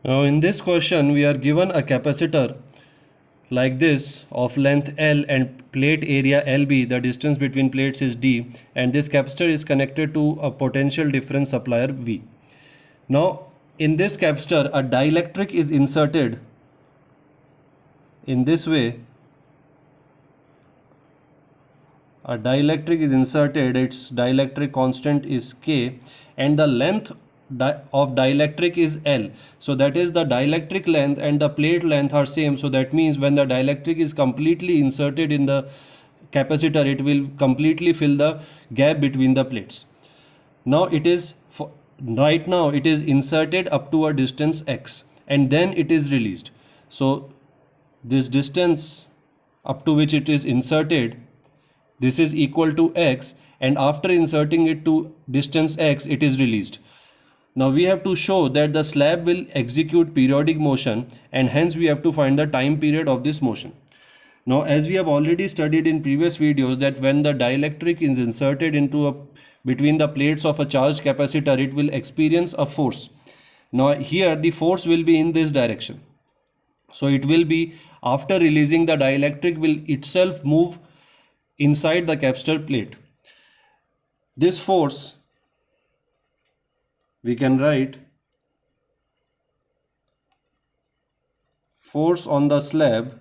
Now in this question we are given a capacitor like this of length L and plate area LB. The distance between plates is D, and this capacitor is connected to a potential difference supplier V. Now in this capacitor a dielectric is inserted in this way. A dielectric is inserted, its dielectric constant is K, and the length of dielectric is L. So that is the dielectric length and the plate length are same. So that means when the dielectric is completely inserted in the capacitor, it will completely fill the gap between the plates. Now it is right now it is inserted up to a distance x, and then it is released. So this distance up to which it is inserted, this is equal to x, and after inserting it to distance x it is released. Now we have to show that the slab will execute periodic motion, and hence we have to find the time period of this motion. Now as we have already studied in previous videos that when the dielectric is inserted into between the plates of a charged capacitor, it will experience a force. Now here the force will be in this direction. So it will be, after releasing, the dielectric will itself move inside the capacitor plate. This force we can write force on the slab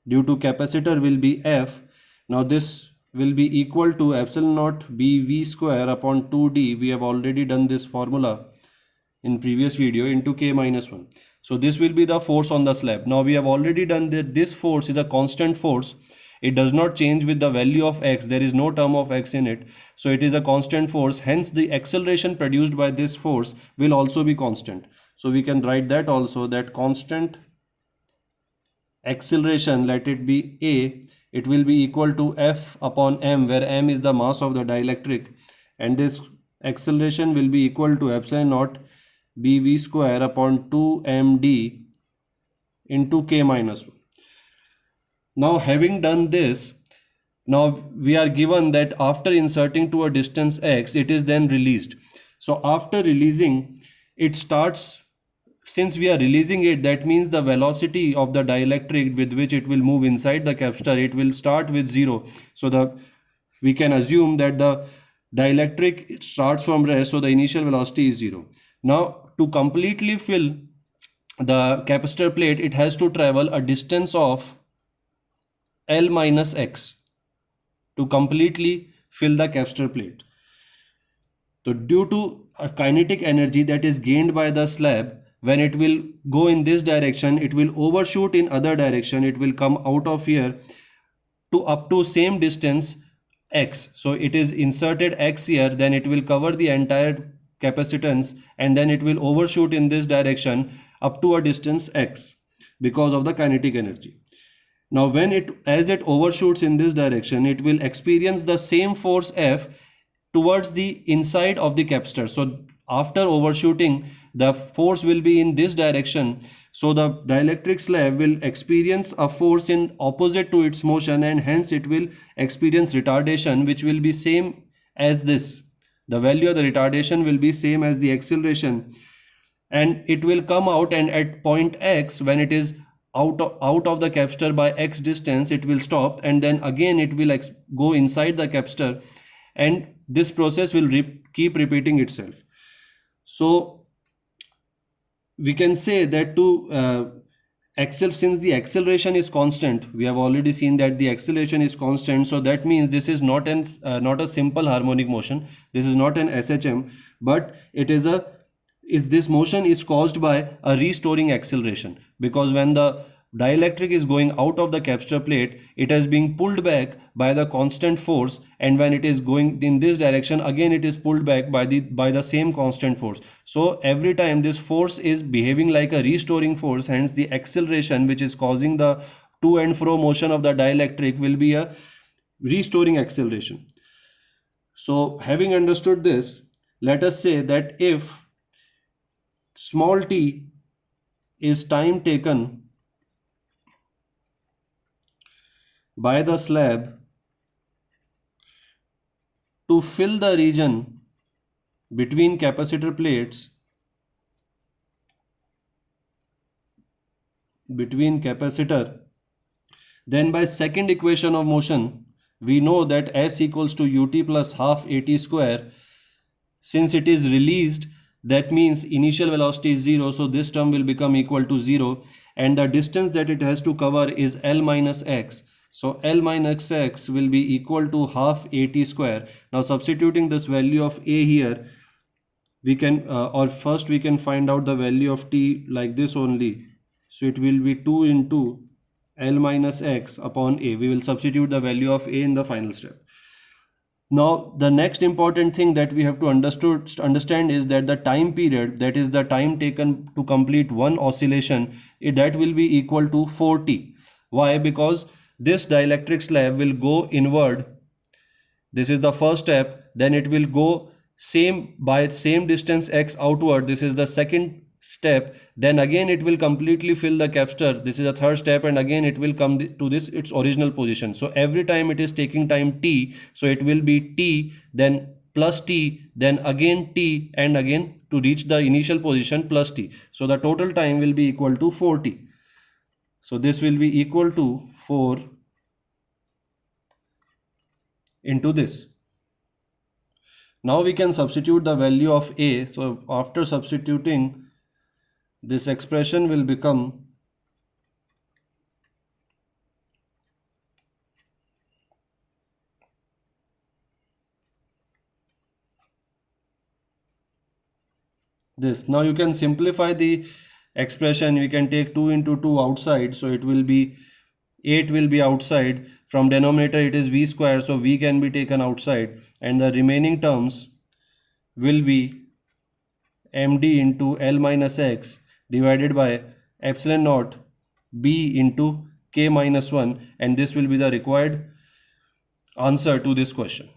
due to capacitor will be F. Now this will be equal to epsilon naught bv square upon 2d. We have already done this formula in previous video, into k minus 1. So this will be the force on the slab. Now we have already done that this force is a constant force. It does not change with the value of x. There is no term of x in it. So it is a constant force. Hence the acceleration produced by this force will also be constant. So we can write that also, that constant acceleration, let it be a, it will be equal to F upon m, where m is the mass of the dielectric, and this acceleration will be equal to epsilon naught bv square upon 2md into k minus 1. Now having done this, now we are given that after inserting to a distance x, it is then released. So after releasing, it starts, since we are releasing it, that means the velocity of the dielectric with which it will move inside the capacitor, it will start with 0. So we can assume that the dielectric starts from rest, so the initial velocity is 0. Now to completely fill the capacitor plate, it has to travel a distance of L minus x to completely fill the capacitor plate. So due to a kinetic energy that is gained by the slab, when it will go in this direction, it will overshoot in other direction. It will come out of here to up to same distance x. So it is inserted x here, then it will cover the entire capacitance, and then it will overshoot in this direction up to a distance x because of the kinetic energy. Now when as it overshoots in this direction, it will experience the same force F towards the inside of the capacitor. So after overshooting, the force will be in this direction. So the dielectric slab will experience a force in opposite to its motion, and hence it will experience retardation, which will be same as this. The value of the retardation will be same as the acceleration, and it will come out, and at point x, when it is out of the capacitor by x distance, it will stop, and then again it will go inside the capacitor, and this process will keep repeating itself. So we can say that since the acceleration is constant, we have already seen that the acceleration is constant, so that means this is not a simple harmonic motion. This is not an SHM, but this motion is caused by a restoring acceleration, because when the dielectric is going out of the capacitor plate, it is being pulled back by the constant force, and when it is going in this direction, again it is pulled back by the same constant force. So every time this force is behaving like a restoring force, hence the acceleration which is causing the to and fro motion of the dielectric will be a restoring acceleration. So having understood this, let us say that if small t is time taken by the slab to fill the region between capacitor plates, between capacitor, then by second equation of motion, we know that S equals to ut plus half at square. Since it is released, that means initial velocity is 0, so this term will become equal to 0, and the distance that it has to cover is L minus x. So L minus x will be equal to half at square. Now substituting this value of a here, we can or first we can find out the value of t like this only. So it will be 2 into L minus x upon a. We will substitute the value of a in the final step. Now the next important thing that we have to understand is that the time period, that is the time taken to complete one oscillation, that will be equal to 4t. Why? Because this dielectric slab will go inward. This is the first step. Then it will go same distance x outward. This is the second step. Then again it will completely fill the capacitor. This is the third step, and again it will come to this its original position. So every time it is taking time t, so it will be t, then plus t, then again t, and again to reach the initial position plus t. So the total time will be equal to 4t. So this will be equal to 4 into this. Now we can substitute the value of a. So after substituting, this expression will become this. Now you can simplify the expression. We can take 2 into 2 outside, so it will be 8 will be outside. From denominator it is v square, so v can be taken outside, and the remaining terms will be md into L minus x divided by epsilon naught b into k minus 1, and this will be the required answer to this question.